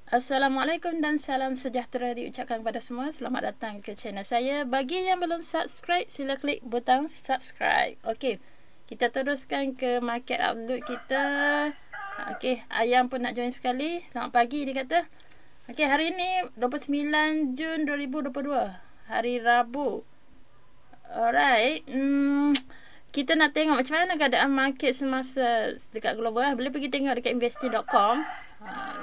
Assalamualaikum dan salam sejahtera diucapkan kepada semua. Selamat datang ke channel saya. Bagi yang belum subscribe, sila klik butang subscribe. Okey, kita teruskan ke market outlook kita. Okey, Ayam pun nak join sekali. Selamat pagi dia kata. Okey, hari ini 29 Jun 2022. Hari Rabu. Alright. Kita nak tengok macam mana keadaan market semasa dekat global. Boleh pergi tengok dekat investor.com.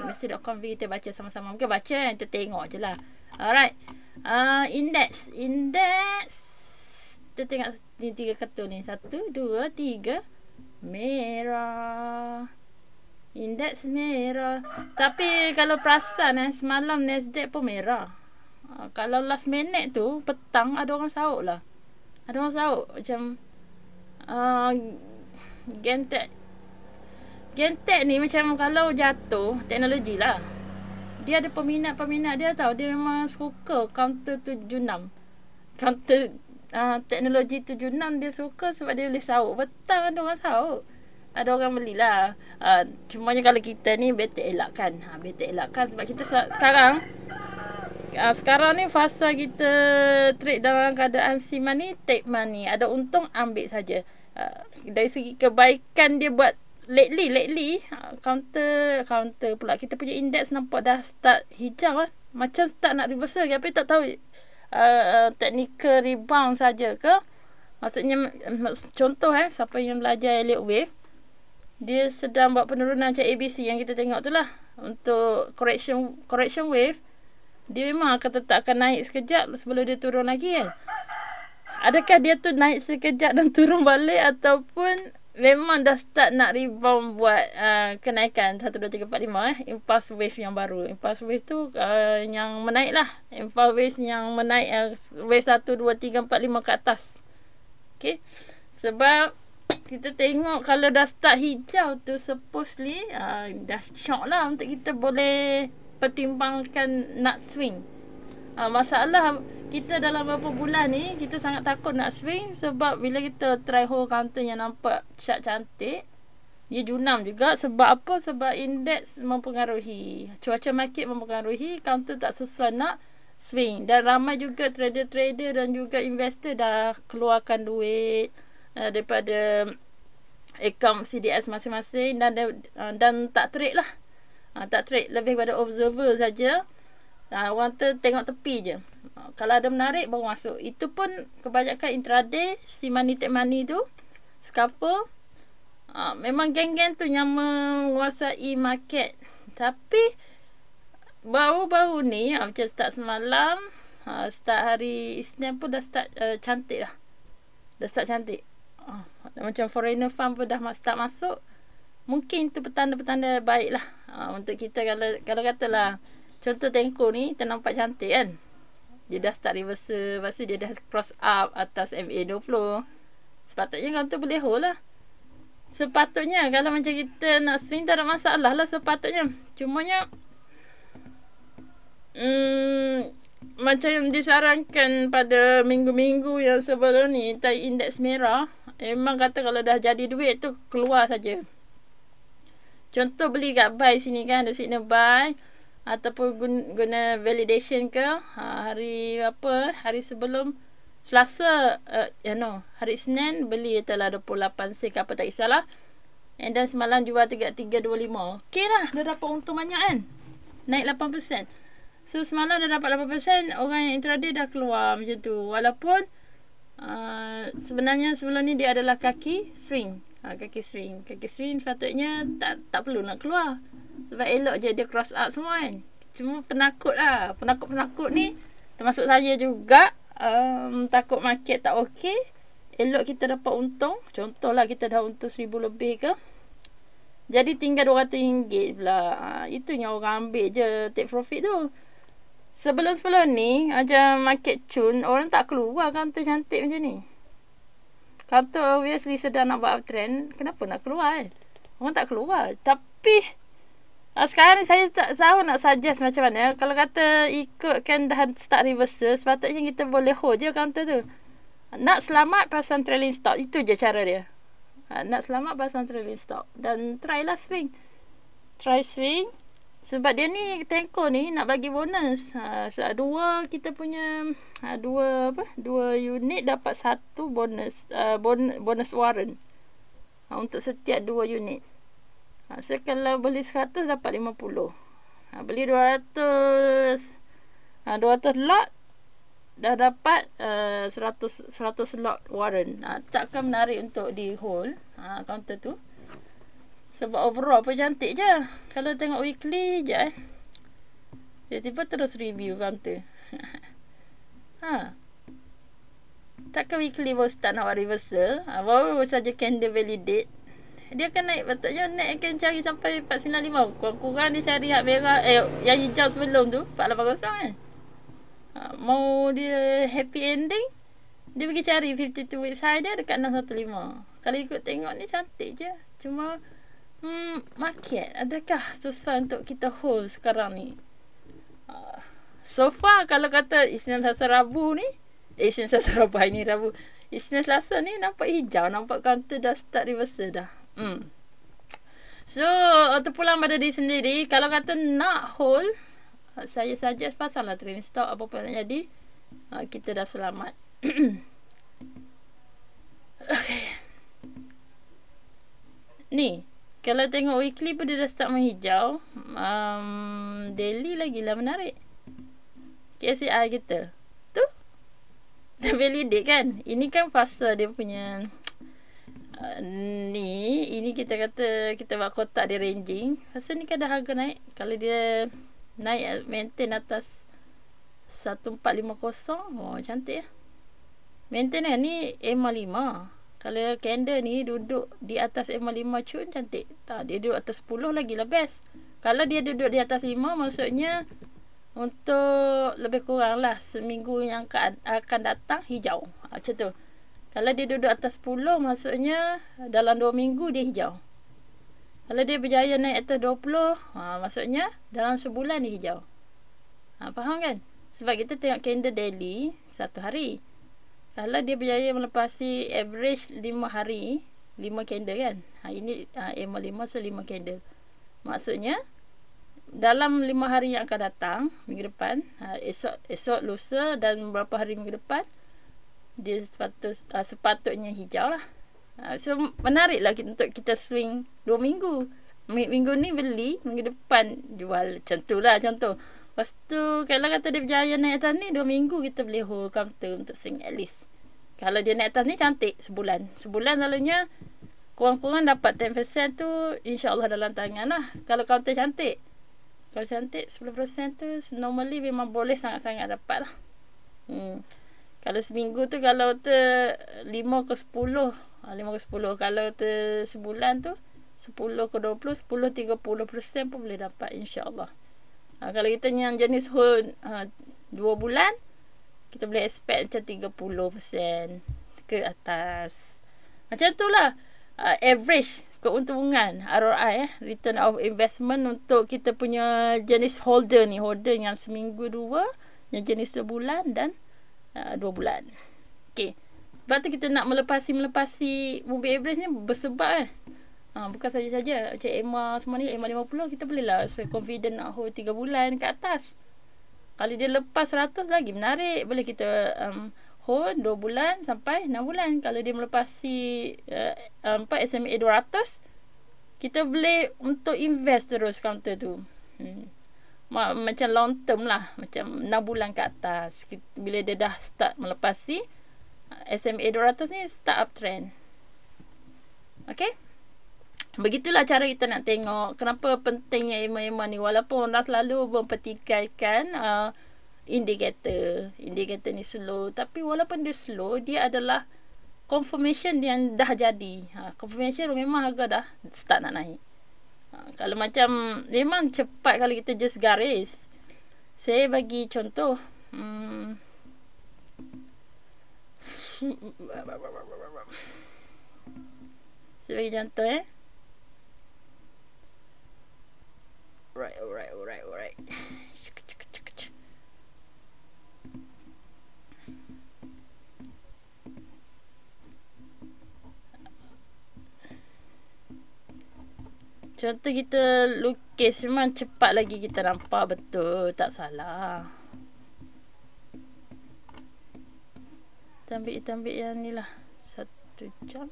Investor.com kita baca sama-sama. Mungkin baca kan, kita tengok je lah. Alright. Index. Kita tengok ni 3 kartun ni. 1, 2, 3. Merah. Indeks merah. Tapi kalau perasan semalam Nasdaq pun merah. Kalau last minute tu, petang ada orang sahut lah. Ada orang sahut macam Gentek ni macam kalau jatuh teknologi lah. Dia ada peminat-peminat dia tahu. Dia memang suka counter 76. Counter teknologi 76 dia suka sebab dia boleh sahut. Petang ada orang sahut. Ada orang belilah. Cumanya kalau kita ni better elakkan. Better elakkan sebab kita sekarang ni fasa kita trade dalam keadaan see money, take money. Ada untung ambil saja. Dari segi kebaikan dia buat lately counter pula kita punya indeks nampak dah start hijau macam start nak reversal tapi tak tahu technical rebound saja ke. Maksudnya contoh siapa yang belajar Elliott Wave, dia sedang buat penurunan macam ABC yang kita tengok tu lah. Untuk correction wave, dia memang akan naik sekejap sebelum dia turun lagi kan. Adakah dia tu naik sekejap dan turun balik ataupun memang dah start nak rebound buat kenaikan 1, 2, 3, 4, 5 impulse wave yang baru. Impulse wave tu yang menaik lah. Impulse wave yang menaik wave 1, 2, 3, 4, 5 ke atas. Okay. Sebab kita tengok kalau dah start hijau tu supposedly dah shock lah untuk kita boleh pertimbangkan nak swing. Masalah kita dalam beberapa bulan ni kita sangat takut nak swing sebab bila kita try hold counter yang nampak chart cantik, dia junam juga. Sebab apa? Sebab indeks mempengaruhi, cuaca market mempengaruhi, counter tak sesuai nak swing. Dan ramai juga trader-trader dan juga investor dah keluarkan duit daripada account CDS masing-masing dan tak trade lah. Tak trade, lebih pada observer saja. Orang tu tengok tepi je. Kalau ada menarik baru masuk. Itu pun kebanyakan intraday, see money take money tu, scalper. Memang geng-geng tu yang menguasai market. Tapi baru-baru ni macam start semalam, start hari Isnin pun dah start cantik lah. Dah start cantik. Macam foreigner fund pun dah start masuk. Mungkin tu petanda-petanda baik lah untuk kita. Kalau katalah contoh Tenko ni ternampak cantik kan. Dia dah start reversal. Lepas tu dia dah cross up atas MA20. Sepatutnya kau tu boleh hold lah. Sepatutnya kalau macam kita nak swing tak ada masalah lah sepatutnya. Cumanya macam yang disarankan pada minggu-minggu yang sebelum ni, Thai indeks merah, memang kata kalau dah jadi duit tu keluar saja. Contoh beli kat buy sini kan, ada signal buy ataupun guna validation ke hari sebelum Selasa, hari Isnin beli telah 28 sen ke apa tak kisahlah. And then semalam jual 3325. Okey lah, dah dapat untung banyak kan. Naik 8%. So semalam dah dapat 8%, orang yang intraday dah keluar macam tu. Walaupun sebenarnya sebelum ni dia adalah kaki swing. Kaki swing sepatutnya tak perlu nak keluar. Sebab elok je dia cross up semua kan. Cuma penakut lah. Penakut ni termasuk saya juga. Takut market tak okey. Elok kita dapat untung. Contohlah kita dah untung 1000 lebih ke. Jadi tinggal RM200 pula. Itu yang orang ambil je take profit tu. Sebelum ni macam market cun, orang tak keluar counter cantik macam ni. Counter obviously sedang nak buat uptrend. Kenapa nak keluar kan? Orang tak keluar. Tapi sekarang ni saya tak tahu nak suggest macam mana. Kalau kata ikutkan dah start reversal, sepatutnya kita boleh hold je counter tu. Nak selamat pasang trailing stop. Itu je cara dia. Nak selamat pasang trailing stop. Dan try lah swing. Try swing. Sebab dia ni Tenko ni nak bagi bonus. Dua kita punya dua unit dapat satu bonus bonus warrant. Untuk setiap 2 unit. So kalau beli 100 dapat 50. Beli 200 lot dah dapat 100 lot warrant. Takkan menarik untuk di hold counter tu. Sebab overall pun cantik je. Kalau tengok weekly je tiba-tiba terus review counter. Takkan weekly baru start nak buat reversal. Baru saja candle validate. Dia akan naik, patutnya naik akan cari sampai 495. Kurang-kurang dia cari yang merah, yang hijau sebelum tu 480 kan. Mau dia happy ending, dia pergi cari 52 weeks high dia dekat 615. Kalau ikut tengok ni cantik je. Cuma market adakah susah untuk kita hold sekarang ni? So far kalau kata Isnin Selasa Rabu ni, Isnin Selasa Rabu hari ni Rabu, Isnin Selasa ni nampak hijau, nampak counter dah start reversal dah. So terpulang pada diri sendiri. Kalau kata nak hold, saya saja pasanglah trailing stop. Apa pun nak jadi, kita dah selamat. Okay. Ni kalau tengok weekly pun dia dah start menghijau. Daily lagi lah menarik. KSI kita tu dah validate kan. Ini kan fasa dia punya ini kita kata kita buat kotak dia ranging. Fasa ni kan dah harga naik. Kalau dia naik maintain atas 1450, cantik ya. Maintain ni M5. Kalau candle ni duduk di atas M5 cun cantik. Dia duduk atas 10 lagi lah best. Kalau dia duduk di atas 5, maksudnya untuk lebih kurang lah seminggu yang akan datang hijau. Macam tu. Kalau dia duduk atas 10, maksudnya dalam 2 minggu dia hijau. Kalau dia berjaya naik atas 20, maksudnya dalam sebulan dia hijau. Faham kan? Sebab kita tengok candle daily satu hari. Kalau dia berjaya melepasi average 5 hari, 5 candle kan. Ini M5, so 5 candle. Maksudnya dalam 5 hari yang akan datang, minggu depan, esok lusa dan beberapa hari minggu depan, dia sepatutnya hijau lah. So menarik lah untuk kita swing 2 minggu. Minggu ni beli, minggu depan jual. Macam tu lah contoh. Lepas tu kalau kata dia berjaya naik atas ni 2 minggu, kita boleh hold counter untuk swing at least. Kalau dia naik atas ni cantik sebulan. Sebulan selalunya kurang-kurang dapat 10% tu insya-Allah dalam tangan lah. Kalau counter cantik. Kalau cantik 10% tu normally memang boleh sangat-sangat dapat lah. Kalau seminggu tu kalau 5 ke 10, 5 ke 10. Kalau sebulan tu 10 ke 20, 10 30% pun boleh dapat insya-Allah. Kalau kita yang jenis hold 2 bulan, kita boleh expect macam 30% ke atas. Macam tu lah average keuntungan ROI, return of investment untuk kita punya jenis holder ni. Holder yang seminggu 2, yang jenis sebulan dan 2 bulan. Okay. Sebab tu kita nak melepasi moving average ni bersebab bukan saja-saja macam EMA semua ni, EMA 50 kita boleh lah confident nak hold 3 bulan ke atas. Kalau dia lepas 100 lagi menarik, boleh kita hold 2 bulan sampai 6 bulan. Kalau dia melepasi 4 SMA 200, kita boleh untuk invest terus counter tu. Macam long term lah, macam 6 bulan ke atas. Bila dia dah start melepasi SMA 200 ni, start uptrend. Okay, begitulah cara kita nak tengok kenapa pentingnya EMA ni. Walaupun orang selalu mempertikaikan indikator ni slow, tapi walaupun dia slow, dia adalah confirmation yang dah jadi. Confirmation memang harga dah start nak naik. Kalau macam memang cepat kalau kita just garis. Saya bagi contoh. Saya bagi contoh Alright. Contoh kita Okay, memang cepat lagi kita nampak. Betul, tak salah. Kita ambil yang ni lah. 1 jam.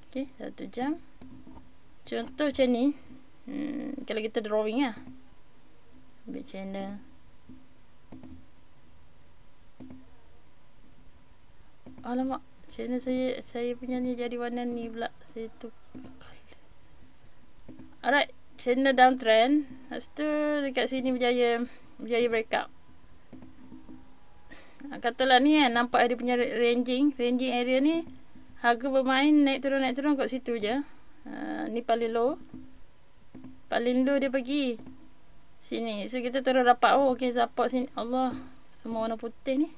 Okay, 1 jam. Contoh macam ni. Kalau kita drawing lah. Ambil channel. Alamak, channel saya punya ni jadi warna ni pula. Saya tu. Alright, channel downtrend. Lepas tu dekat sini berjaya breakout. Katalah ni kan, nampak dia punya ranging area ni. Harga bermain naik turun kat situ je. Ni paling low. Paling low dia pergi sini. So kita terus dapat, oh okay, support sini. Allah, semua warna putih ni.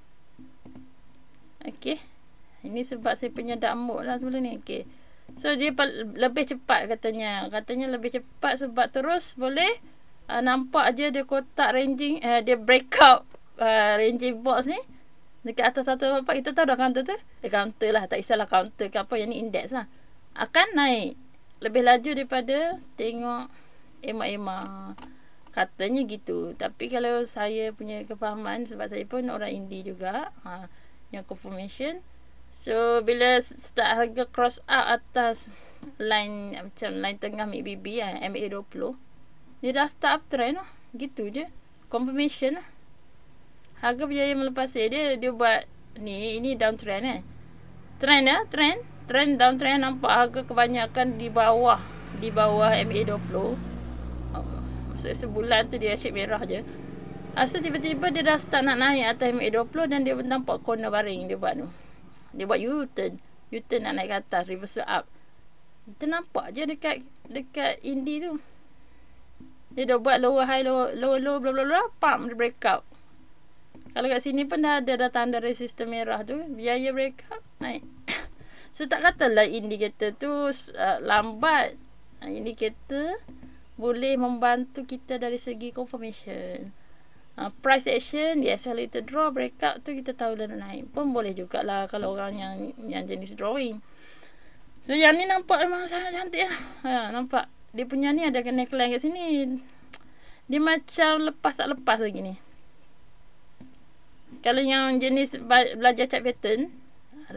Okay, ini sebab saya punya dark mode lah sebelum ni. Okay, so dia lebih cepat katanya. Katanya lebih cepat sebab terus boleh nampak je dia kotak ranging, dia breakout ranging box ni dekat atas 144. Kita tahu dah counter tu, counter lah, tak kisahlah counter ke apa, yang ni index lah, akan naik lebih laju daripada tengok EMA. Katanya gitu. Tapi kalau saya punya kefahaman, sebab saya pun orang indie juga, yang confirmation. So bila start harga cross out atas line, macam line tengah MACD MA20, dia dah start uptrend lah. Gitu je, confirmation lah. Harga berjaya melepas dia buat ini downtrend trend downtrend. Nampak harga kebanyakan di bawah MA20. Maksudnya sebulan tu dia shape merah je. Asal tiba-tiba dia dah start nak naik atas MA20 dan dia nampak corner baring dia buat tu. Dia buat U-turn nak naik ke atas, reversal up. Kita nampak je dekat indie tu. Dia dah buat lower high, lower bla bla bla, pump breakout. Kalau kat sini pun dah tanda resistor merah tu, biaya breakout naik. So tak katalah indikator tu lambat. Indikator boleh membantu kita dari segi confirmation. Price action, yes, kalau kita draw breakout tu kita tahu dah naik. Pun boleh jugalah kalau orang yang jenis drawing. So yang ni nampak memang sangat cantik lah. Nampak dia punya ni ada neckline kat sini. Dia macam lepas tak lepas lagi ni. Kalau yang jenis belajar chart pattern,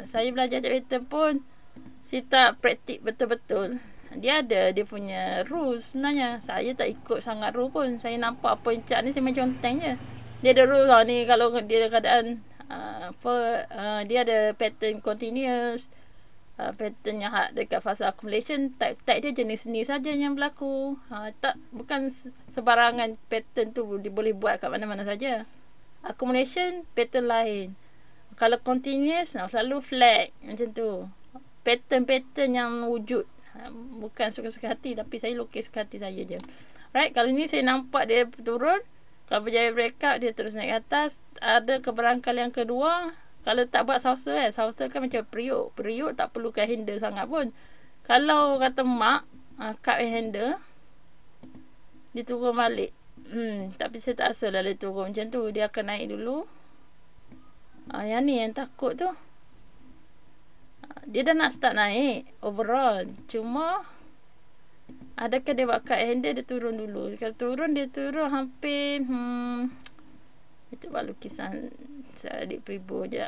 saya belajar chart pattern pun saya tak praktik betul-betul. Dia punya rules sebenarnya. Saya tak ikut sangat rule pun. Saya nampak apa yang chart ni, saya main conteng je. Dia ada rule lah ni, kalau dia keadaan dia ada pattern continuous, pattern yang dekat fasa accumulation, type dia jenis ni saja yang berlaku. Bukan sebarangan pattern tu dia boleh buat kat mana-mana saja. Accumulation pattern lain. Kalau continuous selalu flag macam tu. Pattern yang wujud. Bukan suka-suka hati, tapi saya lukis suka hati saya je. Right, kalau ni saya nampak dia turun. Kalau berjaya breakout, dia terus naik ke atas. Ada keberangkal yang kedua. Kalau tak buat saucer kan macam periuk tak perlukan handle sangat pun. Kalau kata mak cup handle, dia turun balik. Tapi saya tak rasa lah dia turun macam tu. Dia akan naik dulu. Yang ni yang takut tu. Dia dah nak start naik overall. Cuma adakah dia buat cut handle, dia turun dulu. Kalau turun, dia turun hampir itu buat lukisan adik peribu je.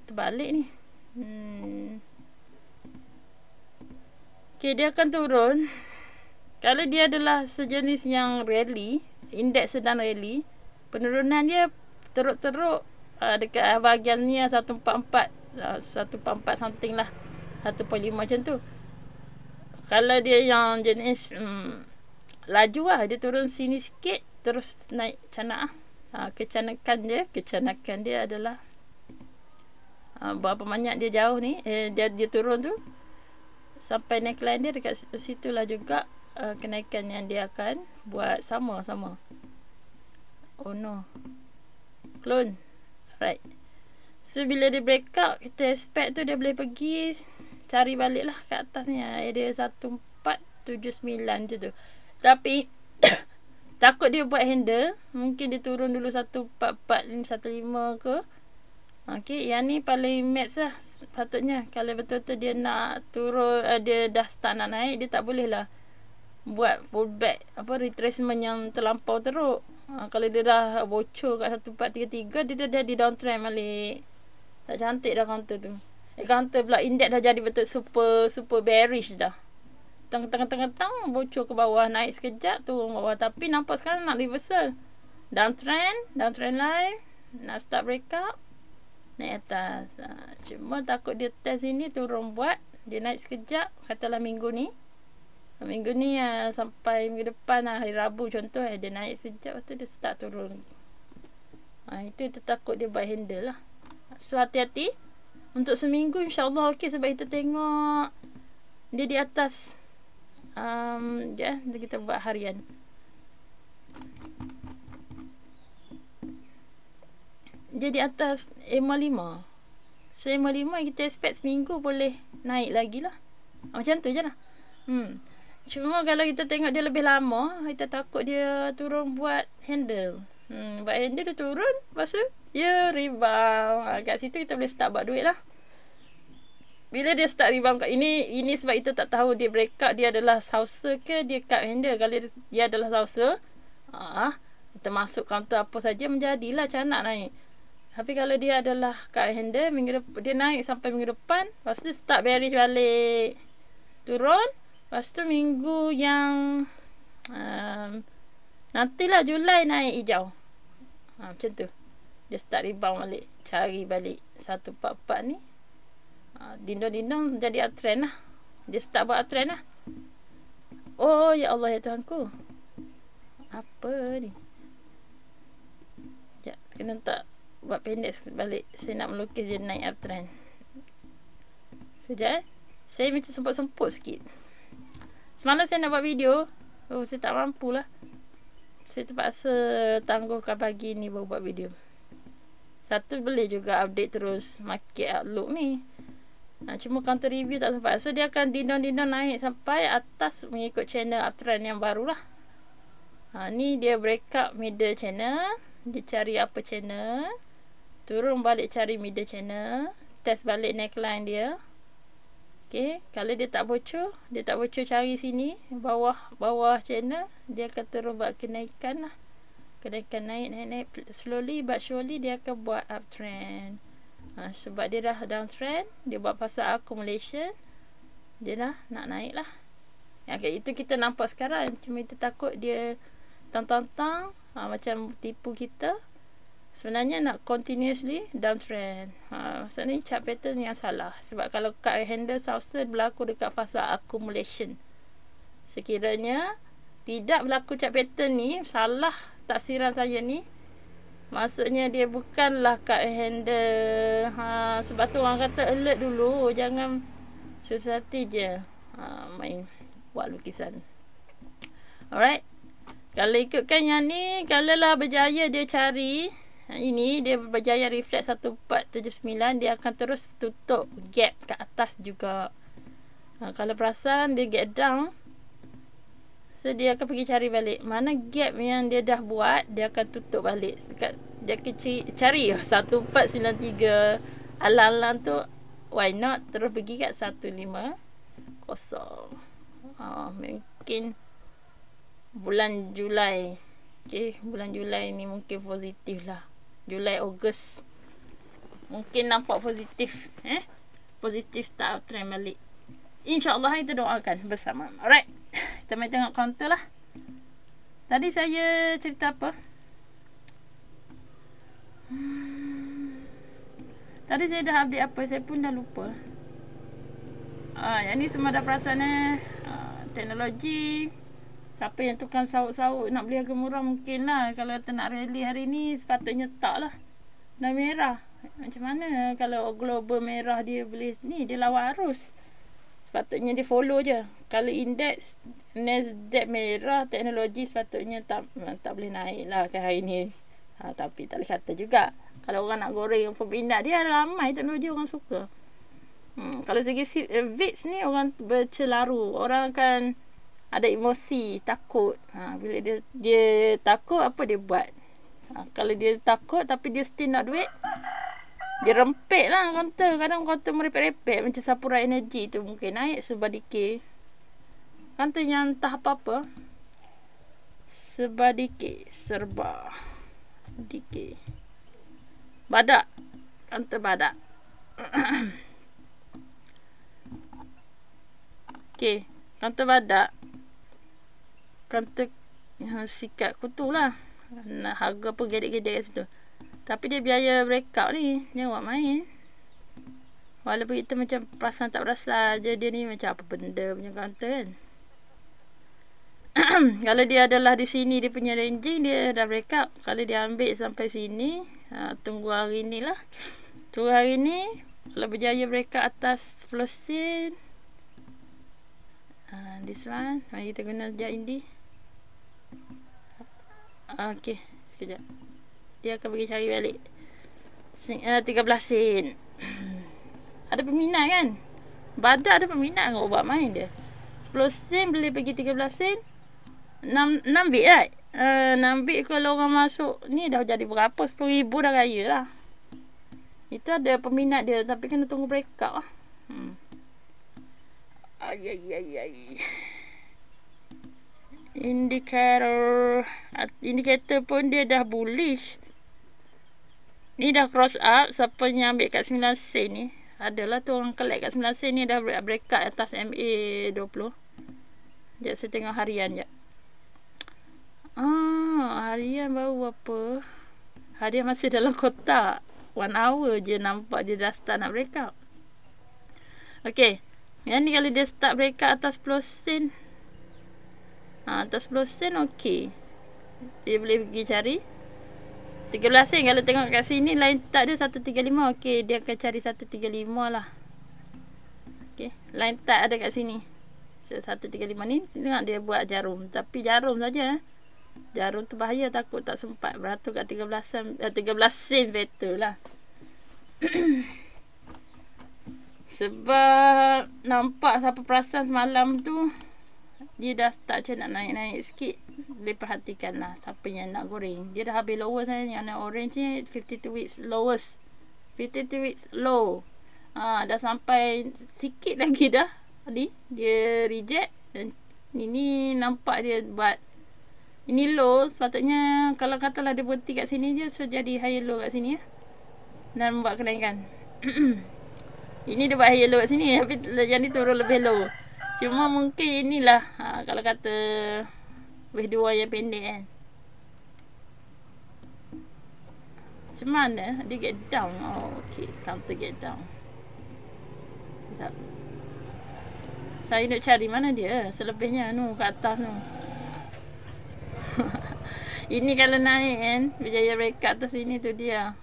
Terbalik ni. Okay, dia akan turun. Kalau dia adalah sejenis yang rally, indeks sedang rally, penurunan dia teruk-teruk dekat bahagian ni 144 something lah, 1.5 macam tu. Kalau dia yang jenis laju lah, dia turun sini sikit terus naik canak. Kecanakan dia adalah berapa banyak dia jauh ni, dia turun tu sampai neckline dia dekat situ lah juga kenaikan yang dia akan buat sama. Oh no, clone. Right, so bila dia breakout, kita expect tu dia boleh pergi cari balik lah kat atas ni, area 1479 je tu. Tapi takut dia buat handle, mungkin dia turun dulu 144 ni 15 ke. Okey, yang ni paling max lah patutnya. Kalau betul-betul dia nak turun, dia dah start nak naik, dia tak boleh lah buat pullback retracement yang terlampau teruk. Kalau dia dah bocor kat 1433, dia dah jadi downtrend balik. Tak cantik dah counter tu. Counter pula index dah jadi betul super bearish dah. Teng bocor ke bawah, naik sekejap turun bawah, tapi nampak sekarang nak reversal. Downtrend line, nak start breakout, naik atas. Cuma takut dia test ini turun buat, dia naik sekejap, katalah minggu ni sampai minggu depan hari Rabu contoh, dia naik sekejap, lepas tu dia start turun. Itu kita takut dia buat handle lah. So hati-hati. Untuk seminggu insyaAllah okey, sebab kita tengok dia di atas. Kita buat harian. Dia di atas EMA 5. So EMA 5 kita expect seminggu boleh naik lagi lah. Macam tu je lah. Cuma kalau kita tengok dia lebih lama, kita takut dia turun buat handle. Buat handle dia turun, lepas tu dia rebound. Kat situ kita boleh start buat duit lah. Bila dia start rebound kat ini sebab kita tak tahu dia breakout, dia adalah saucer ke dia cut handle. Kalau dia adalah saucer, kita masuk counter apa saja menjadilah canak naik. Tapi kalau dia adalah cut handle, dia naik sampai minggu depan, lepas tu start bearish balik, turun, lepas tu minggu yang nantilah Julai naik hijau. Macam tu dia start rebound balik, cari balik 144 ni. Dindong-dindong jadi uptrend lah. Dia start buat uptrend lah. Oh ya Allah ya Tuhanku, apa ni? Sekejap, kena tak buat pendek balik. Saya nak melukis dia naik uptrend. Sekejap saya macam semput-semput sikit. Semalam saya nak buat video, saya tak mampu lah. Saya terpaksa tangguhkan pagi ni baru buat video. Satu boleh juga update terus market outlook ni. Cuma counter review tak sempat. So dia akan dindong-dindong naik sampai atas mengikut channel uptrend yang baru lah. Ni dia breakout middle channel. Dia cari upper channel, turun balik cari middle channel, test balik neckline dia. Okay, kalau dia tak bocor cari sini bawah channel, dia akan turun buat kenaikan lah. Kenaikan naik slowly but surely dia akan buat uptrend. Sebab dia dah downtrend, dia buat fasa accumulation, dia dah nak naik lah. Itu kita nampak sekarang. Cuma kita takut dia tang-tang macam tipu kita. Sebenarnya nak continuously downtrend. Maksudnya chart pattern yang salah. Sebab kalau cut handle saucer berlaku dekat fasa accumulation. Sekiranya tidak berlaku chart pattern ni, salah taksiran saya ni, maksudnya dia bukanlah cut handle. Sebab tu orang kata alert dulu, jangan sesati je main buat lukisan. Alright, kalau ikutkan yang ni, kalau lah berjaya dia cari ini, dia berjaya reflect 1479, dia akan terus tutup gap kat atas juga. Kalau perasan dia get down, so dia akan pergi cari balik mana gap yang dia dah buat, dia akan tutup balik. Dia akan cari 1493 alang-alang tu, why not terus pergi kat 150. Mungkin bulan Julai. Okay, bulan Julai ni mungkin positif lah. Julai, Ogos mungkin nampak positif. Positif start trend balik. InsyaAllah kita doakan bersama. Alright, kita main tengok counter lah. Tadi saya cerita apa? Tadi saya dah update apa? Saya pun dah lupa. Yang ni semua dah perasan teknologi. Siapa yang tukang sauk-sauk nak beli harga murah mungkin lah. Kalau kita nak rally hari ni, sepatutnya tak lah. Dah merah. Macam mana kalau global merah dia beli ni, dia lawan arus. Sepatutnya dia follow je. Kalau indeks Nasdaq merah, teknologi sepatutnya tak boleh naik lah ke hari ni. Tapi tak boleh kata juga. Kalau orang nak goreng peminat dia, ramai teknologi orang suka. Kalau segi VIX ni orang bercelaru. Orang akan ada emosi, takut. Bila dia takut, apa dia buat? Kalau dia takut tapi dia still nak duit, dia rempit lah kaunter. Kadang kaunter merepek-repek macam Sapura Energy tu, mungkin naik serba dikir. Kaunter yang entah apa-apa, serba dikir. Badak. Kaunter badak. Okay, kaunter badak. Kaunter sikat kutu lah. Harga pun gedek-gedek kat situ. Tapi dia biaya breakout ni, jangan buat main. Walaupun kita macam perasan tak perasan je, dia ni macam apa benda punya kaunter kan. Kalau dia adalah di sini, dia punya ranging, dia dah breakout. Kalau dia ambil sampai sini, tunggu hari ni lah. Tunggu hari ni, kalau berjaya breakout atas 10 sen. This one, mari kita guna sekejap ini. Okay, sekejap. Dia akan bagi cari balik 13 sen. Ada peminat kan? Badak ada peminat kan buat main dia. 10 sen boleh bagi 13 sen. 6 bit right? 6 bit kalau orang masuk ni dah jadi berapa? 10,000 dah raya lah. Itu ada peminat dia, tapi kena tunggu breakout lah. Indikator pun dia dah bullish. Ni dah cross up. Siapa yang ambil kat 9 sen ni, adalah tu orang collect kat 9 sen ni, dah breakout atas MA20. Sekejap saya tengok harian je. Harian baru apa? Harian masih dalam kotak. 1 hour je nampak dia dah start nak breakout. Okay, yang ni kalau dia start breakout atas 10 sen, atas 10 sen okey, dia boleh pergi cari 13 sen. Kalau tengok kat sini line tak dia 135. Okey, dia akan cari 135 lah. Okey, line tak ada kat sini. So, 135 ni tengok dia buat jarum, tapi jarum saja. Jarum tu bahaya, takut tak sempat beratur kat 13 sen better lah. Sebab nampak siapa perasan semalam tu, dia dah start macam nak naik-naik sikit. Boleh perhatikan lah siapa yang nak goreng. Dia dah habis lower saya. Yang nak orange ni 52 weeks lowest, 52 weeks low. Dah sampai sikit lagi dah. Tadi dia reject. Dan ini nampak dia buat, ini low. Sepatutnya kalau katalah dia berhenti kat sini je, so jadi high low kat sini ya, dan membuat kenaikan. Ini dia buat high low kat sini, tapi yang ni turun lebih low. Cuma mungkin inilah kalau kata wave 2 yang pendek kan, macam mana dia get down. Okay, counter get down. Sekejap, saya nak cari mana dia selebihnya tu kat atas tu. Ini kalau naik kan, berjaya breakout atas sini tu dia.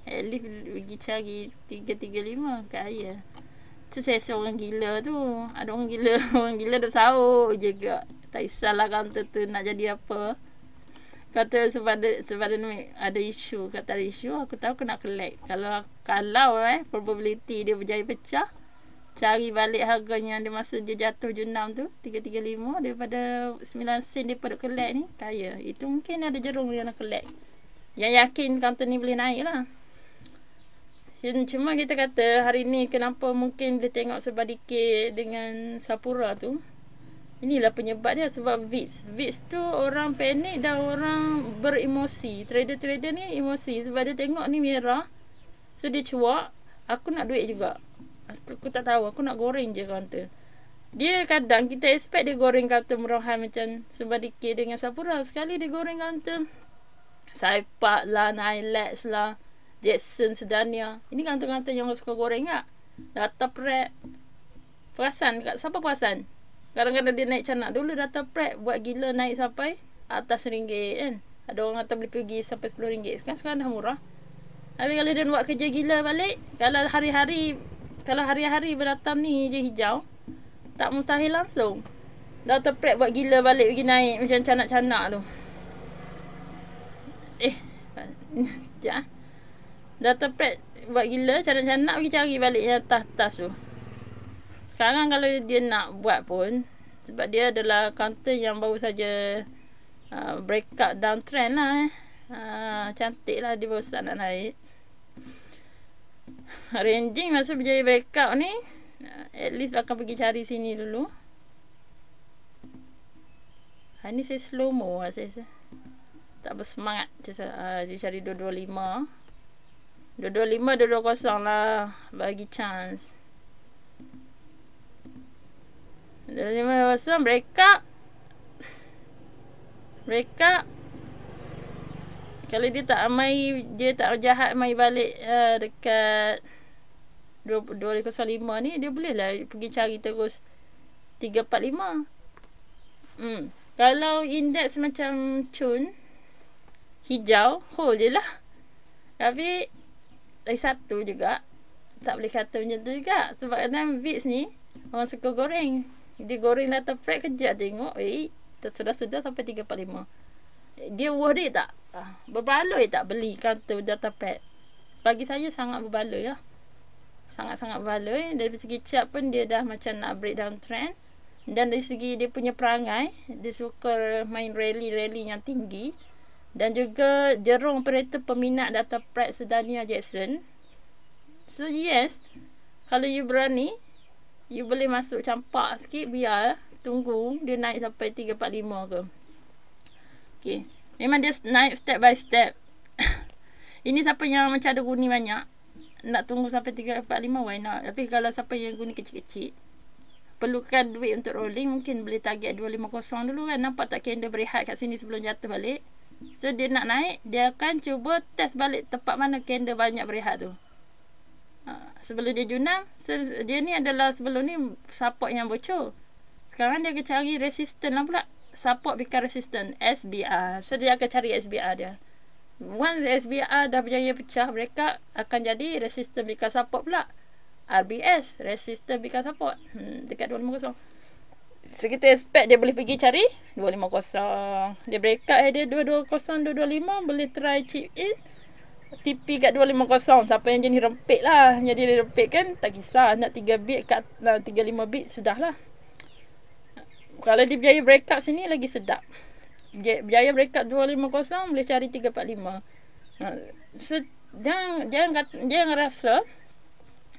At least pergi cari 335 kaya. Tu saya seorang gila tu. Ada orang gila, orang gila dah sahur je ke. Tak kisahlah counter tu nak jadi apa. Kata sebab ada isu, kata ada isu, aku tahu aku nak collect. Kalau probability dia berjaya pecah, cari balik harganya dia masa dia jatuh Jun 6 tu 335 daripada 9 sen dia pada collect ni, kaya. Itu mungkin ada jerung dia nak collect. Yang yakin counter ni boleh naik lah. Cuma kita kata hari ni kenapa mungkin boleh tengok sebab dikit dengan Sapura tu. Inilah penyebab dia, sebab VIX tu orang panik dan orang beremosi. Trader-trader ni emosi sebab dia tengok ni merah, so dia cuak. Aku nak duit juga. Aku tak tahu, aku nak goreng je counter. Dia kadang kita expect dia goreng counter murahan macam sebab dikit dengan Sapura. Sekali dia goreng counter Saipak lah, Nilex lah, Jackson Sedania. Ini counter-counter yang orang suka goreng tak? Data prep. Perasan kat siapa perasan? Kadang-kadang dia naik canak dulu data prep buat gila, naik sampai atas RM1 kan. Ada orang kata boleh pergi sampai RM10. Sekarang dah murah. Habis kalau dia buat kerja gila balik, kalau hari-hari beratam ni je hijau, tak mustahil langsung data prep buat gila balik pergi naik macam canak-canak tu. Sekejap. Data prep buat gila, canak-canak pergi cari balik yang atas-atas tu. Sekarang kalau dia nak buat pun, Sebab dia adalah counter yang baru saja breakout downtrend lah. Cantik lah dia baru start nak naik. Ranging masa berjaya breakout ni, at least akan pergi cari sini dulu. Ni saya slow mo lah saya. Tak bersemangat. Dia cari 225. 225, 220 lah. Bagi chance. 225 breakout. Breakout. Kalau dia tak jahat mai balik dekat 205 ni, dia boleh lah pergi cari terus 345. Kalau indeks macam cun hijau, hold je lah. Tapi lagi satu juga, tak boleh kata macam tu juga. Sebab kadang VIX ni orang suka goreng. Dia goreng data flat, kejap tengok, sudah sampai 345. Dia worth it tak? Berbaloi tak beli counter data pad? Bagi saya sangat berbaloi lah. Sangat-sangat berbaloi. Dari segi chart pun dia dah macam nak breakdown trend. Dan dari segi dia punya perangai, dia suka main rally yang tinggi. Dan juga Jerome operator peminat data pad Sedania Jackson. So yes, kalau you berani, you boleh masuk campak sikit, biar tunggu dia naik sampai 345 ke. Okay. Memang dia naik step by step. Ini siapa yang macam ada guni banyak, nak tunggu sampai 345, why not? Tapi kalau siapa yang guni kecil-kecil, perlukan duit untuk rolling, mungkin boleh target 250 dulu kan. Nampak tak candle berehat kat sini sebelum jatuh balik. So dia nak naik, dia akan cuba test balik tempat mana candle banyak berehat tu. Sebelum dia junam. So dia ni adalah sebelum ni support yang bocor. Sekarang dia akan cari resistance lah pula. Support become resistance, SBR. So dia akan cari SBR dia. Once SBR dah berjaya pecah, mereka akan jadi resistance become support pula. RBS, resistance become support, dekat 250. So kita expect dia boleh pergi cari 250. Dia breakout dia 220, 225, boleh try chip in TP kat 250. Siapa yang jenis rempit lah. Jadi dia rempit kan, tak kisah. Nak 3 bit kat 35 bit, sudah lah. Kalau dia berjaya breakout sini, lagi sedap. Berjaya breakout 250, boleh cari 345. So jangan rasa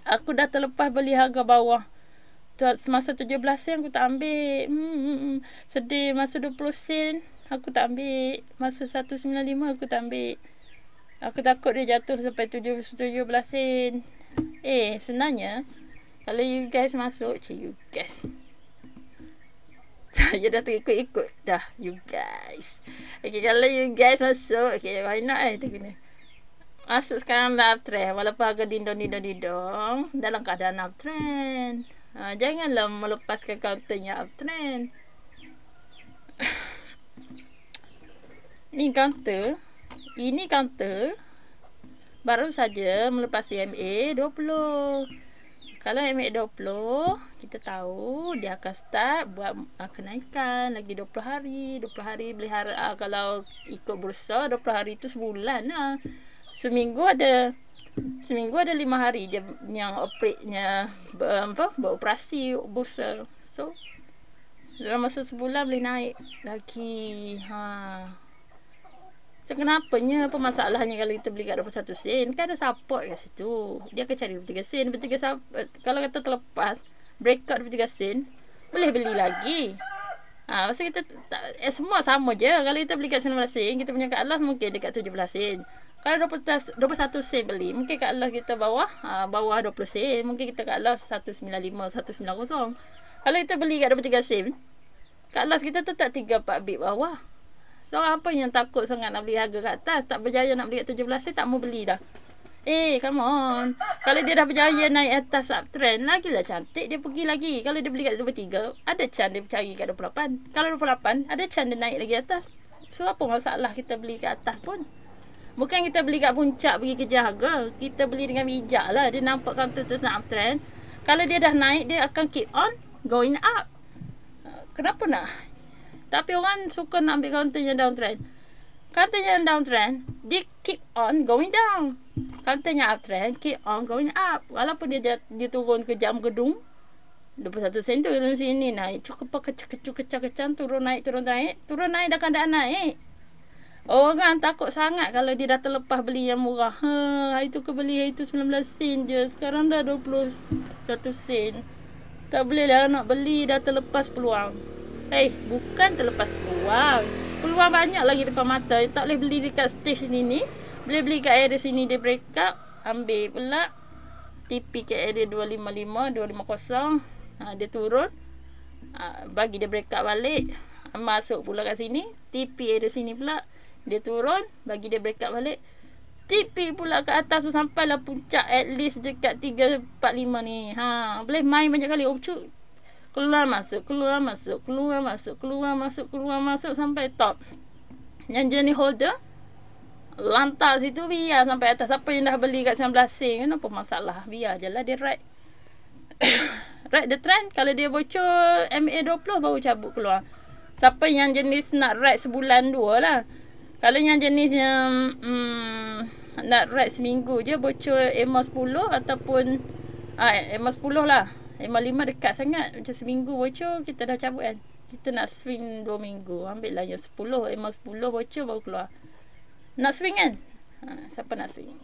aku dah terlepas beli harga bawah. Semasa 17 sen aku tak ambil. Sedih. Masa 20 sen aku tak ambil. Masa 195 aku tak ambil. Aku takut dia jatuh sampai 17 sen. Sebenarnya kalau you guys masuk, you guys. Saya dah terikut-ikut dah, you guys. Okay, kalau you guys masuk, okay, why not kita guna. Masuk sekarang dalam uptrend. Walaupun harga didong dalam keadaan uptrend. Janganlah melepaskan counternya uptrend. Ini counter baru saja melepas MA 20. Kalau MA 20, kita tahu dia akan start buat kenaikan lagi 20 hari. 20 hari boleh kalau ikut bursa 20 hari itu sebulan lah. Seminggu ada 5 hari dia yang operate-nya beroperasi bursa. So dalam masa sebulan boleh naik lagi. So kenapanya, apa masalahnya kalau kita beli kat 21 sen? Kan ada support kat situ. Dia akan cari 23 sen. Kalau kata terlepas breakout 23 sen, boleh beli lagi. Masa kita semua sama je. Kalau kita beli kat 19 sen, kita punya kat alas mungkin dekat 17 sen. Kalau 21 sen beli, mungkin kat alas kita bawah 20 sen. Mungkin kita kat alas 195, 190. Kalau kita beli kat 23 sen, kat alas kita tetap 3-4 bit bawah. So apa yang takut sangat nak beli harga kat atas, tak berjaya nak beli kat 17 sen, tak mau beli dah. Come on. Kalau dia dah berjaya naik atas uptrend, lagilah cantik dia pergi lagi. Kalau dia beli kat 23, ada chance dia cari kat 28. Kalau 28, ada chance dia naik lagi atas. So apa masalah kita beli kat atas pun? Bukan kita beli kat puncak pergi kejar harga. Kita beli dengan bijak lah. Dia nampak counter tu nak uptrend. Kalau dia dah naik, dia akan keep on going up. Kenapa nak? Tapi orang suka nak ambil counter yang downtrend. Counter yang downtrend, dia keep on going down. Counter yang uptrend, keep on going up. Walaupun dia turun ke jam gedung, 21 sen turun sini, naik cukup kecang, turun naik dah keadaan naik. Orang takut sangat kalau dia dah terlepas beli yang murah. Hari tu beli hari tu 19 sen je, sekarang dah 21 sen. Tak boleh lah nak beli, dah terlepas peluang. Bukan terlepas peluang. Peluang banyak lagi depan mata. Tak boleh beli dekat stage ni. Boleh beli kat area sini, dia break up, ambil pula TP kat area 255, 250. Dia turun, bagi dia break up balik, masuk pula kat sini, TP area sini pula, dia turun, bagi dia break up balik, TP pula ke atas tu sampailah puncak at least dekat 345 ni. Boleh main banyak kali. Keluar masuk sampai top. Yang jenis holder lantak situ, biar sampai atas. Siapa yang dah beli kat 19 sen, kenapa masalah? Biar je lah dia ride. Ride the trend. Kalau dia bocor MA20 baru cabut keluar. Siapa yang jenis nak ride sebulan 2 lah. Kalau yang jenis yang nak ride seminggu je, bocor MA10 ataupun MA10 lah. MA5 dekat sangat. Macam seminggu bocor, kita dah cabut kan. Kita nak swing 2 minggu, ambil lah yang 10. MA10 bocor baru keluar. Nak swing kan? Siapa nak swing?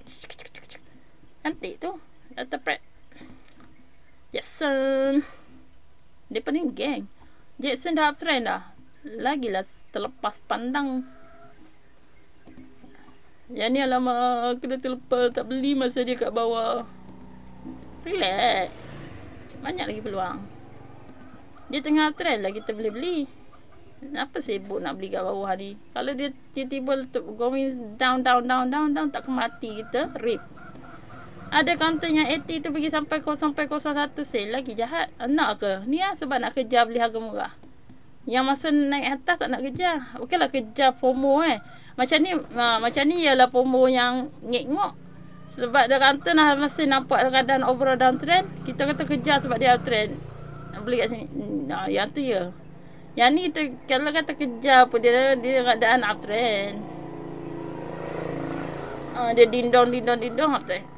Cantik tu. Data prep. Jackson. Dia pening geng. Jackson dah uptrend dah. Lagilah terlepas pandang. Yang ni alamak, kena terlepas, tak beli masa dia kat bawah. Relax. Banyak lagi peluang. Dia tengah uptrend lah, kita boleh beli. Kenapa sibuk nak beli kat bawah ni? Kalau dia tiba-tiba going down, tak mati kita, rip. Ada counter yang 80 tu pergi sampai 0.01 sen, lagi jahat. Nak ke? Ni lah sebab nak kejar beli harga murah. Yang masa naik atas tak nak kejar. Okeylah kejar FOMO Macam ni ialah FOMO yang ngek-ngok. Sebab dia kata masih nampak keadaan overall downtrend, kita kata kejar sebab dia uptrend. Nak beli kat sini. Yang tu ya. Yang ni kalau kata kejar pun dia keadaan uptrend. Dia dindong uptrend.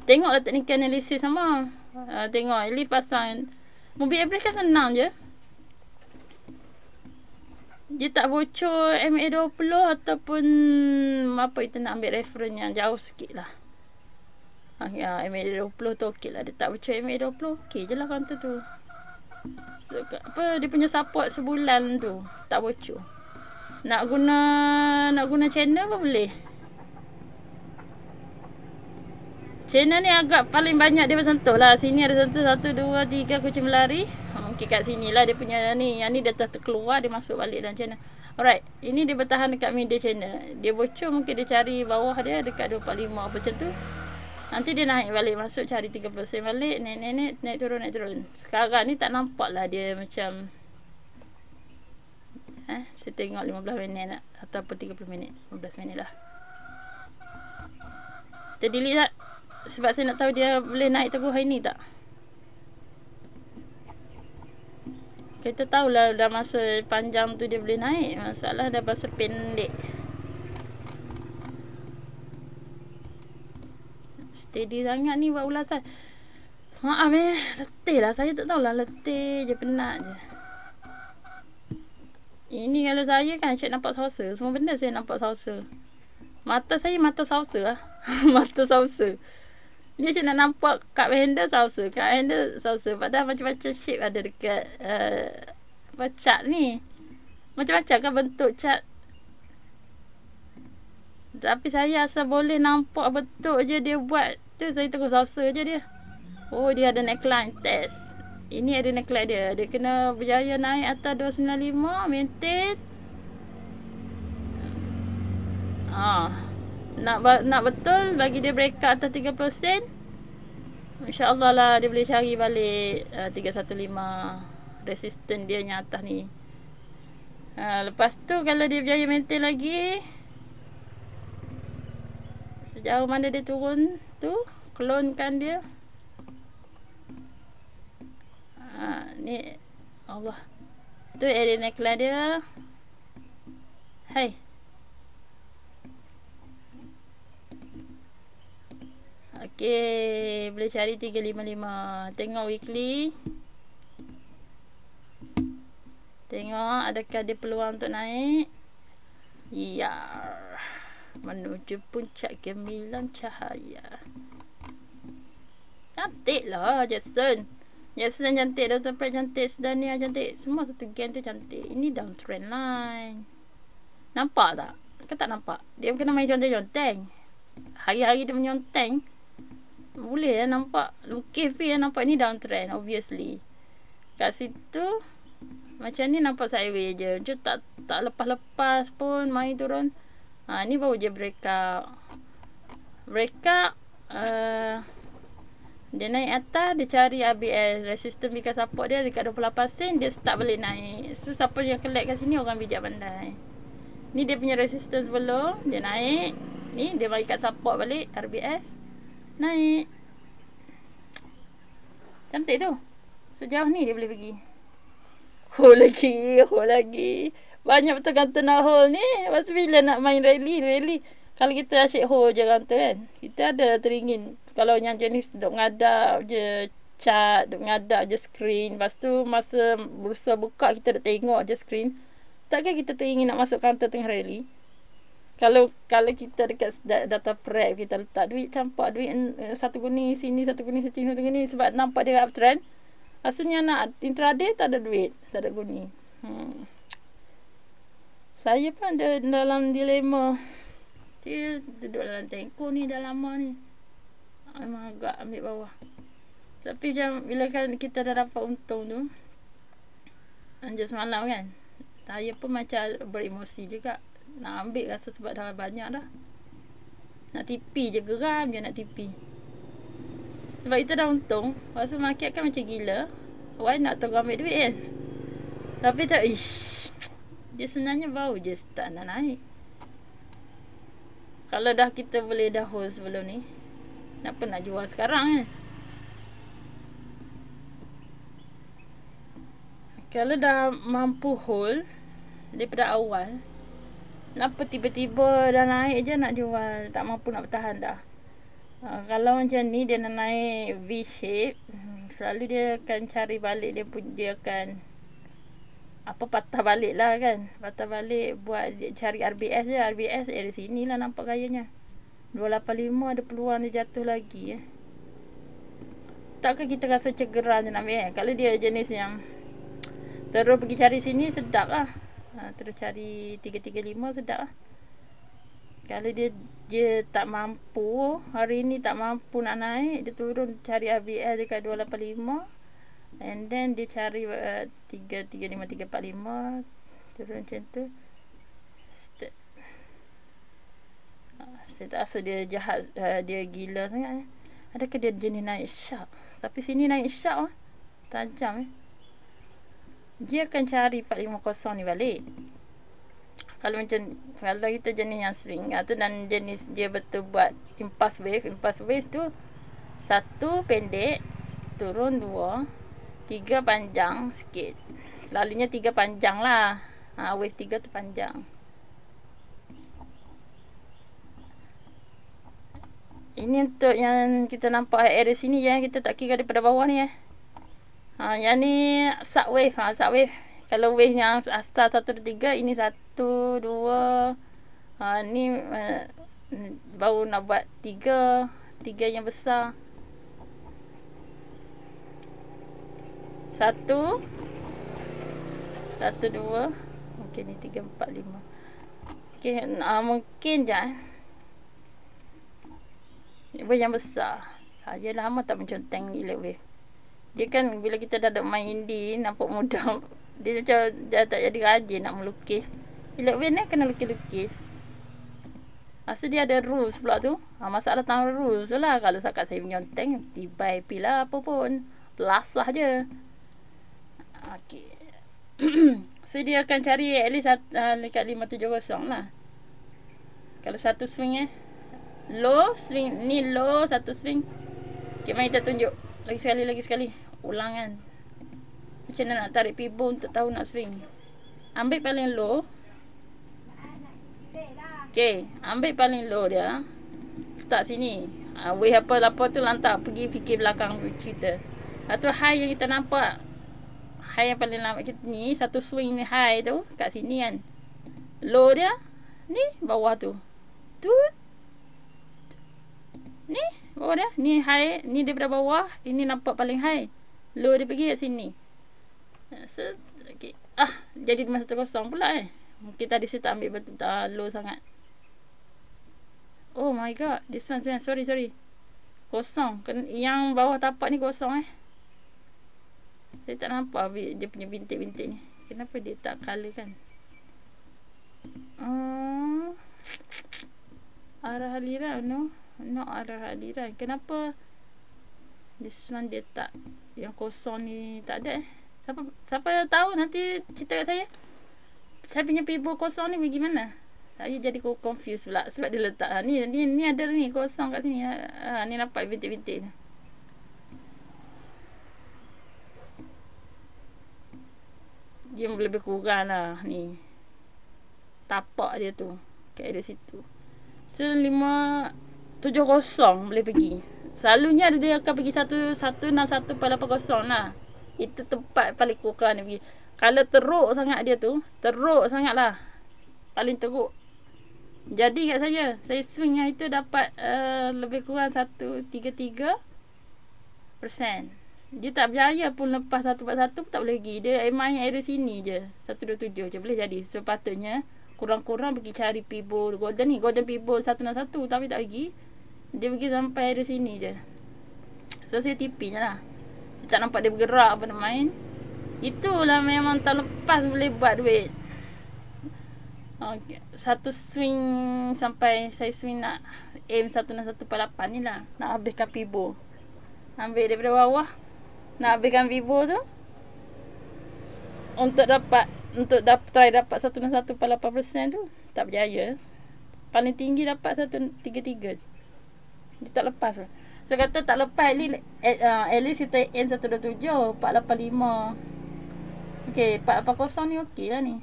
Tengoklah teknik analisis sama. Tengok Eli pasang mobil average kan senang je. Dia tak bocor MA20 ataupun apa kita nak ambil reference yang jauh sikit lah. MA20 tu okey lah. Dia tak bocor MA20, okey je lah counter tu. Dia punya support sebulan tu tak bocor. Nak guna channel pun boleh. Channel ni agak paling banyak dia bersentuh lah. Sini ada sentuh 1, 2, 3 kucing berlari. Mungkin kat sini lah dia punya ni. Yang ni dia terkeluar, dia masuk balik dalam channel. Alright, ini dia bertahan dekat middle channel. Dia bocor, mungkin dia cari bawah dia dekat 245 macam tu. Nanti dia naik balik, masuk cari 30% balik. Naik turun. Sekarang ni tak nampak lah dia macam saya tengok 15 minit ataupun 30 minit, 15 minit lah. Kita delete tak? Sebab saya nak tahu dia boleh naik terus hari ni tak. Kita tahulah dah masa panjang tu dia boleh naik. Masalah dah masa pendek. Steady sangat ni buat ulasan. Maaf letih lah. Saya tak tahulah, letih je, penat je. Ini kalau saya kan cik nampak sausa. Semua benda saya nampak sausa. Mata saya mata sausa lah. Mata sausa. Dia cik nak nampak kat handle sausa. Kat handle sausa. Padahal macam-macam shape ada dekat chart ni. Macam-macam kan bentuk chart. Tapi saya asal boleh nampak bentuk je dia buat tu, saya terus sausa je dia. Oh, dia ada neckline test. Ini ada neckline dia. Dia kena berjaya naik atas 295, maintain. Nak betul bagi dia break up atas 30%. InsyaAllah lah dia boleh cari balik 315 resistance dia yang atas ni. Lepas tu kalau dia berjaya maintain lagi, sejauh mana dia turun tu, clonekan dia. Ni Allah. Tu area neckline dia. Okay, boleh cari 355. Tengok weekly. Tengok adakah dia peluang untuk naik. Ya. Menuju puncak gemilang cahaya. Cantik lah Jackson. Jackson cantik, Dr. Pratt cantik, Sedania cantik. Semua satu geng tu cantik. Ini downtrend line. Nampak tak? Kau tak nampak? Dia kena main conteng-conteng. Hari-hari dia menyonteng. Boleh lah nampak. Lukis pun yang nampak ni downtrend obviously. Kat situ macam ni nampak sideways je. Macam tak lepas-lepas pun main turun. Ni baru je breakout. Breakout dia naik atas, dia cari RBS, resistance bikas support dia dekat 28 sen, dia start balik naik. So siapa yang collect kat sini orang bijak pandai. Ni dia punya resistance belum, dia naik. Ni dia bagi kat support balik RBS. Naik. Cantik tu. Sejauh ni dia boleh pergi. Hold lagi. Banyak betul kata nak hold ni. Lepas bila nak main rally. Kalau kita asyik hold je kata kan. Kita ada teringin. Kalau yang jenis duk ngadap je chart, duk ngadap je screen. Lepas tu masa bursa buka kita duk tengok je screen. Takkan kita teringin nak masuk counter tengah rally. Kalau kita dekat data prep, kita letak duit, campak duit satu kuning sini, satu kuning sini, satu kuning sebab nampak dia uptrend. Maksudnya nak intraday tak ada duit, tak ada kuning. Saya pun ada dalam dilema. Dia duduk dalam tengku ni dah lama ni. Memang agak ambil bawah. Tapi macam bila kan kita dah dapat untung tu, anjir semalam kan, saya pun macam beremosi juga. Nak ambil rasa sebab dah banyak dah. Nak tipi je, geram je nak tipi. Sebab kita dah untung. Masa market kan macam gila. Why nak tolong ambil duit kan? Tapi tak, dia sebenarnya baru je start nak naik. Kalau dah kita boleh dah hold sebelum ni, kenapa nak jual sekarang kan? Kalau dah mampu hold daripada awal, kenapa tiba-tiba dah naik je nak jual? Tak mampu nak bertahan dah. Kalau macam ni dia nak naik V-shape, selalu dia akan cari balik, dia akan patah balik lah kan. Patah balik buat dia cari RBS je. RBS dari sini lah nampak gayanya. 285 ada peluang dia jatuh lagi Takkan kita rasa cegeran je nak ambil Kalau dia jenis yang terus pergi cari sini, sedap lah. Terus cari 335 sedap lah. Kalau dia tak mampu, hari ni tak mampu nak naik, dia turun cari RBS dekat 285, and then dia cari 335, 345, turun macam tu. Saya tak rasa dia jahat, dia gila sangat. Adakah dia jenis naik sharp? Tapi sini naik sharp tajam Dia akan cari 450 ni balik. Kalau kita jenis yang swing tu, dan jenis dia betul buat impulse wave tu, satu pendek, turun 2, 3 panjang sikit. Selalunya 3 panjang lah. Wave 3 tu panjang. Ini untuk yang kita nampak area sini, yang kita tak kira daripada bawah ni yang ni sub wave. Sub wave. Kalau wave yang asal 1, 3, ini 1, 2. Ni baru nak buat 3 yang besar. 1, 2. Okey, ni 3, 4, 5. Okey, mungkin je wave yang besar. Saya lama tak menconteng elite wave. Dia kan bila kita dah main indie, nampak mudah. Dia macam dah tak jadi rajin nak melukis. Elite wave ni kena lukis-lukis. Masa dia ada rules pula tu. Masalah tentang rules tu lah. Kalau sakat saya menyonteng, tiba IP lah apa pun. Belasah je. Okey. So dia akan cari at least dekat 570 lah. Kalau satu swing low swing, ni low satu swing. Okay, mari kita tunjuk lagi sekali ulangan. Macam mana nak tarik pibo untuk tahu nak swing. Ambil paling low. Okay, ambil paling low dia, letak sini. Wave apa tu lantak pergi fikir belakang cerita. Lepas tu high yang kita nampak, high yang paling lambat kita ni, satu swing ni high tu kat sini kan. Low dia ni bawah tu. Ni bawah dia, ni high, ni daripada bawah, ini nampak paling high. Low dia pergi kat sini. So, okay. Jadi 510 pula Mungkin tadi saya tak ambil betul, low sangat. Oh my god, this one, sorry. Kosong. Yang bawah tapak ni kosong Saya tak nampak dia punya bintik-bintik ni. Kenapa dia tak colour kan? Arah aliran, no arah aliran. Kenapa this one dia tak, yang kosong ni tak ada Siapa tahu nanti cerita kat saya. Saya punya pivot kosong ni pergi mana? Saya jadi confused pula sebab dia letak ni ada ni kosong kat sini. Ni nampak bintik-bintik ni. Dia lebih kurang lah ni. Tapak dia tu kat area situ. So 570 boleh pergi. Selalunya dia akan pergi 161.80 lah. Itu tempat paling kurang dia pergi. Kalau teruk sangat dia tu, teruk sangat lah, paling teruk. Jadi kat saya swing yang itu dapat lebih kurang 133%. Dia tak berjaya pun lepas 141 pun tak boleh pergi. Dia main area sini je, 127 je boleh jadi. Sepatutnya kurang-kurang pergi cari pivot golden pivot 161, tapi tak pergi. Dia pergi sampai area sini je. So saya tipi je lah. Saya tak nampak dia bergerak apa nak main. Itulah memang tahun lepas boleh buat duit. Satu swing sampai saya swing nak aim 161.8 ni lah. Nak habiskan pivot. Ambil daripada bawah. Nak habiskan pivot tu. Untuk try dapat 161.8% tu. Tak berjaya. Paling tinggi dapat 133. Dia tak lepas. So kata tak lepas, at least kita aim 127, 485. Okay, 480 ni okey lah ni.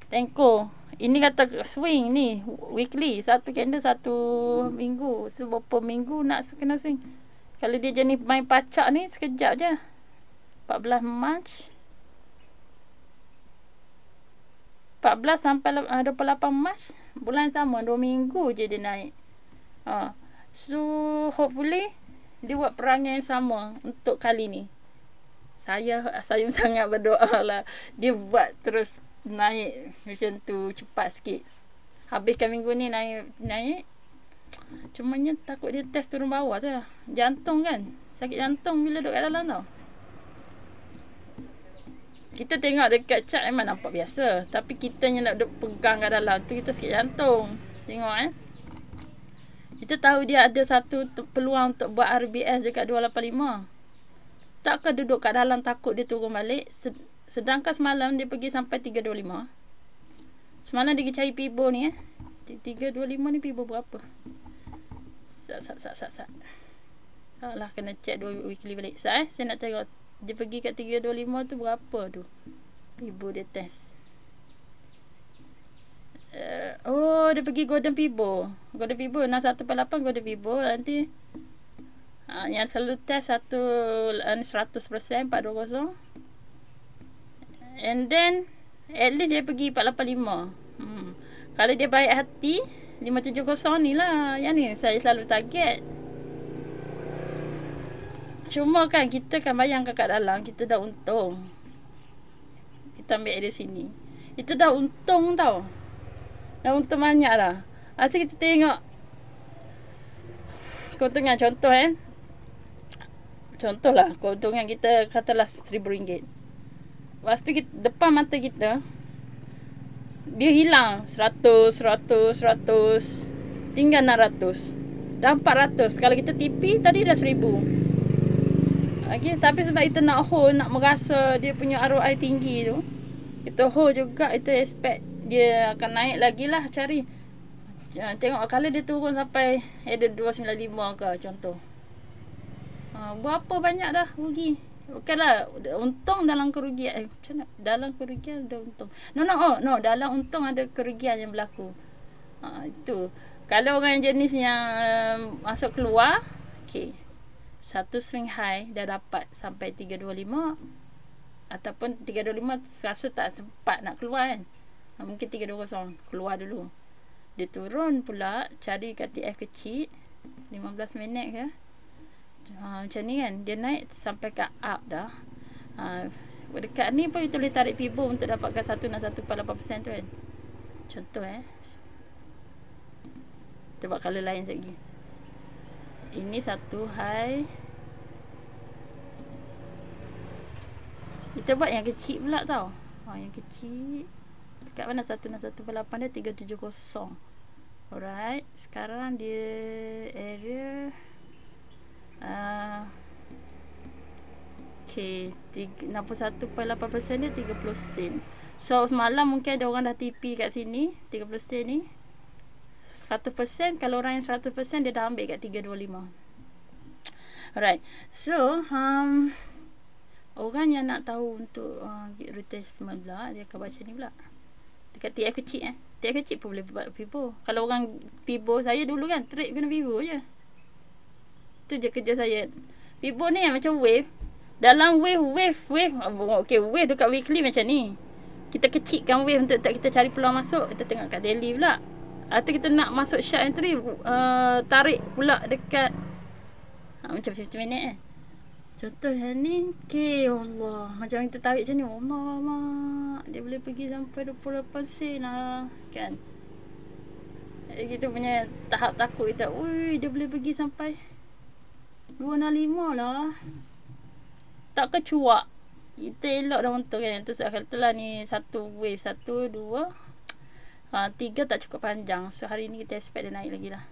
Tenko. Ini kata swing ni, weekly. Satu candle satu minggu. So, berapa minggu nak kena swing. Kalau dia jenis main pacak ni, sekejap je. 14 Mac. 14 sampai 28 Mac. Bulan sama, 2 minggu je dia naik. So, hopefully, dia buat perangai yang sama untuk kali ni. Saya sangat berdoa lah dia buat terus naik macam tu cepat sikit. Habiskan minggu ni naik. Cumanya takut dia test turun bawah tu lah. Jantung kan. Sakit jantung bila duduk kat dalam tau. Kita tengok dekat chart memang nampak biasa. Tapi kita yang nak duduk pegang kat dalam tu, kita sakit jantung. Tengok Kita tahu dia ada satu peluang untuk buat RBS dekat 285. Takkan duduk kat dalam takut dia turun balik. Sedangkan semalam dia pergi sampai 325. Semalam dia pergi cari pivot ni 325 ni pivot berapa? Sat. Alah, kena check 2 weekly balik. Saya nak tengok dia pergi kat 325 tu berapa tu pivot dia test. Dia pergi golden pivot 61.8 golden pivot. Nanti yang selalu test 100% 420. And then at least dia pergi 485. Kalau dia baik hati 570 ni lah. Yang ni saya selalu target. Cuma kan kita kan bayangkan kat dalam kita dah untung. Kita ambil dari sini. Kita dah untung tau. Dah untung banyak lah. Asyik kita tengok keuntungan contoh Contohlah keuntungan kita katalah RM1,000. Lepas tu depan mata kita dia hilang 100. Tinggal 600. Dah 400. Kalau kita TP tadi dah 1,000. Okay, tapi sebab kita nak hold, nak merasa dia punya ROI tinggi tu, kita hold juga, kita expect dia akan naik lagi lah cari. Tengok kalau dia turun sampai ada 295 ke contoh. Berapa banyak dah rugi. Bukanlah untung dalam kerugian. Macam mana? Dalam kerugian ada untung. No, dalam untung ada kerugian yang berlaku. Itu. Kalau orang jenis yang masuk keluar, okey. Satu swing high dah dapat sampai 325 ataupun 325 rasa tak sempat nak keluar kan. Mungkin 320 keluar dulu. Dia turun pula cari kat TF kecil 15 minit ke. Macam ni kan. Dia naik sampai ke up dah. Dekat ni pun kita boleh tarik Fibo untuk dapatkan 161.8% tu kan. Contoh kita buat color lain sekejap lagi. Ini satu high. Kita buat yang kecil pula tau. Yang kecil dekat mana 161.8 dia 370. Alright. Sekarang dia area okay, 61.8% dia 30 sen. So semalam mungkin ada orang dah TP kat sini 30 sen ni 100%. Kalau orang yang 100% dia dah ambil kat 325. Alright. So orang yang nak tahu untuk retracement pula, dia akan baca ni pula dekat TF kecil TF kecil pun boleh buat Fibo. Kalau orang Fibo, saya dulu kan trade guna Fibo je. Tu je kerja saya. Fibo ni macam wave. Dalam wave. Okay, wave dekat weekly macam ni. Kita kecilkan wave untuk kita cari peluang masuk. Kita tengok kat daily pula. Atau kita nak masuk short entry, tarik pula dekat macam 50 minit Contoh yang ni, okay, Allah. Macam kita tarik macam ni, Allah, mak. Dia boleh pergi sampai 28 sen lah, kan. Kita punya tahap takut kita, ui, dia boleh pergi sampai 265 lah. Tak kecuak. Kita elok dah untuk kan. Terus katalah ni satu wave, 1, 2, 3 tak cukup panjang. So hari ni kita expect dia naik lagi lah.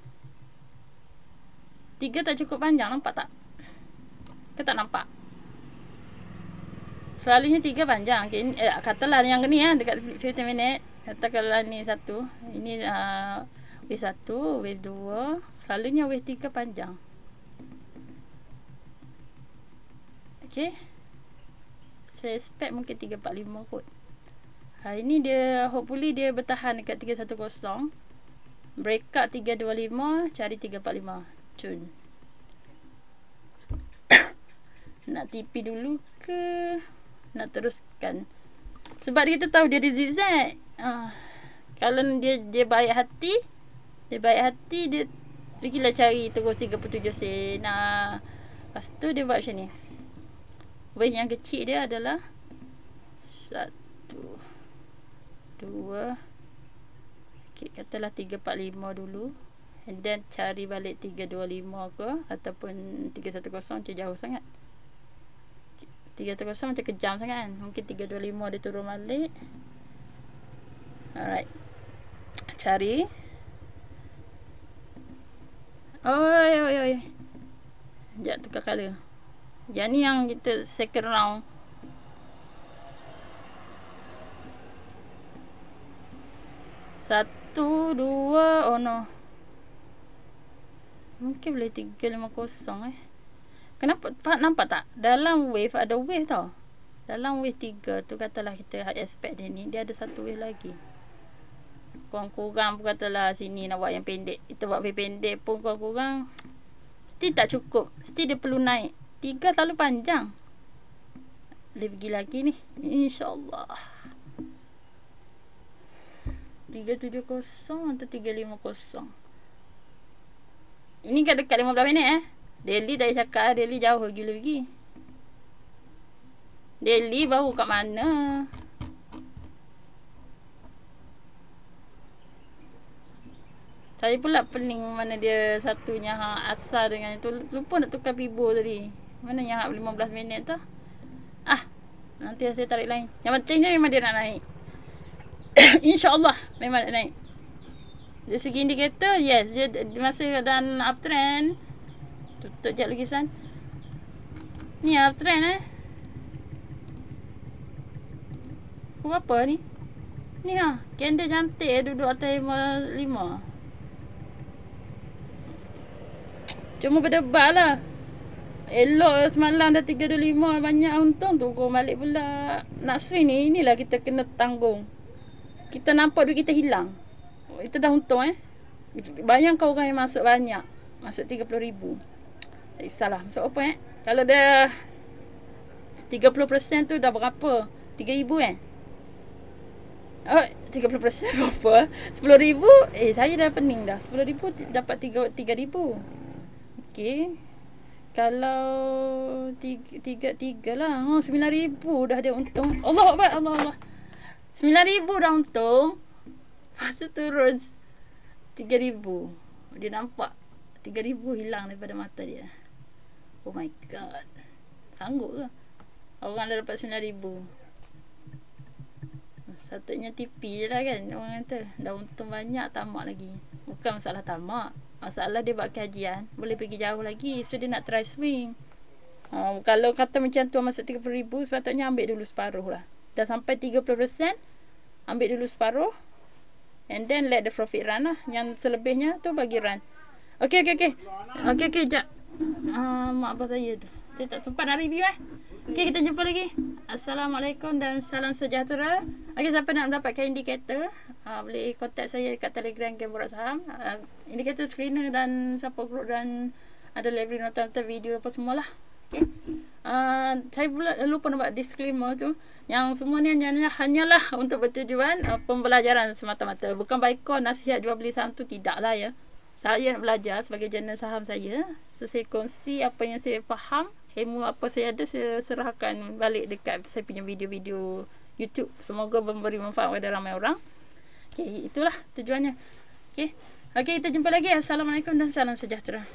3 tak cukup panjang, nampak tak? Kita tak nampak. Selalunya 3 panjang. Okay, katalah yang ni dekat 50 minit. Katakanlah ni satu. Ini wave 1, wave 2. Selalunya wave 3 panjang. Okay. Saya expect mungkin 345 kot. Hari ni dia hopefully dia bertahan dekat 310. Breakout 325, cari 345. Cun. Nak TP dulu ke nak teruskan? Sebab kita tahu dia ada zigzag. Kalau dia baik hati, dia pergilah cari terus 37 sen. Lepas tu dia buat macam ni. Wave yang kecil dia adalah 1, 2, okay, katalah 345 dulu. And then cari balik 325 ke ataupun 310 macam jauh sangat. 310 macam kejam sangat kan. Mungkin 325 dia turun balik. Alright. Cari. Oi. Sekejap tukar colour. Yang ni yang kita second round. Satu, dua, oh no. Mungkin boleh 350 Kenapa? Nampak tak? Dalam wave ada wave tau. Dalam wave 3 tu katalah kita expect dia ni, dia ada satu wave lagi. Kurang-kurang pun katalah sini nak buat yang pendek. Kita buat wave pendek pun kurang-kurang still tak cukup. Still dia perlu naik. 3 terlalu panjang. Boleh pergi lagi ni, InsyaAllah. 370 atau 350. Ini kat dekat 15 minit Daily tak cakap Daily jauh gila lagi. Daily baru kat mana? Saya pula pening mana dia satunya asal dengan itu. Lupa nak tukar Fibo tadi. Mana yang 15 minit tu? Nanti saya tarik lain. Yang pentingnya memang dia nak naik. InsyaAllah memang nak naik. Dari segi indikator, yes, dia masih dalam uptrend. Tutup sekejap lagi San. Ni uptrend Kau apa ni? Ni candle cantik duduk atas 5. Cuma berdebat lah. Elok semalam dah 325 banyak untung tu. Kau balik pula. Nak swing ni, inilah kita kena tanggung. Kita nampak duit kita hilang. Itu dah untung Bayangkan orang yang masuk banyak. Masuk 30,000. Tak kisahlah. Masuk apa Kalau dah 30% tu dah berapa? 3,000 Oh, 30% berapa? 10,000? Saya dah pening dah. 10,000 dapat 3,000. Okey. Kalau 3 lah. 9,000 dah ada untung. Allah Akbar, Allah. 9,000 dah untung. Lepas tu turun 3,000. Dia nampak 3,000 hilang daripada mata dia. Oh my god. Sanggup ke? Orang dah dapat 9,000. Sepatutnya tipi je lah kan. Orang kata dah untung banyak, tamak lagi. Bukan masalah tamak. Masalah dia buat kajian, boleh pergi jauh lagi. So dia nak try swing. Kalau kata macam tu masuk 30,000, sepatutnya ambil dulu separuh lah. Dah sampai 30%, ambil dulu separuh. And then let the profit run lah. Yang selebihnya tu bagi run. Okay, sekejap. Mak abah saya tu. Saya tak sempat nak review Okay, kita jumpa lagi. Assalamualaikum dan salam sejahtera. Okay, siapa nak mendapatkan indikator, boleh contact saya dekat Telegram Game Borak Saham. Indikator screener dan support group dan ada library nota-nota video apa semualah. Okay. Saya pula lupa nak buat disclaimer tu. Yang semua ni hanyalah untuk bertujuan pembelajaran semata-mata. Bukan baikon nasihat jual beli saham tu, tidaklah ya. Saya nak belajar sebagai jurnal saham saya. So, saya kongsi apa yang saya faham. Ilmu apa saya ada, saya serahkan balik dekat saya punya video-video YouTube. Semoga memberi manfaat kepada ramai orang. Okay, itulah tujuannya. Okay, kita jumpa lagi. Assalamualaikum dan salam sejahtera.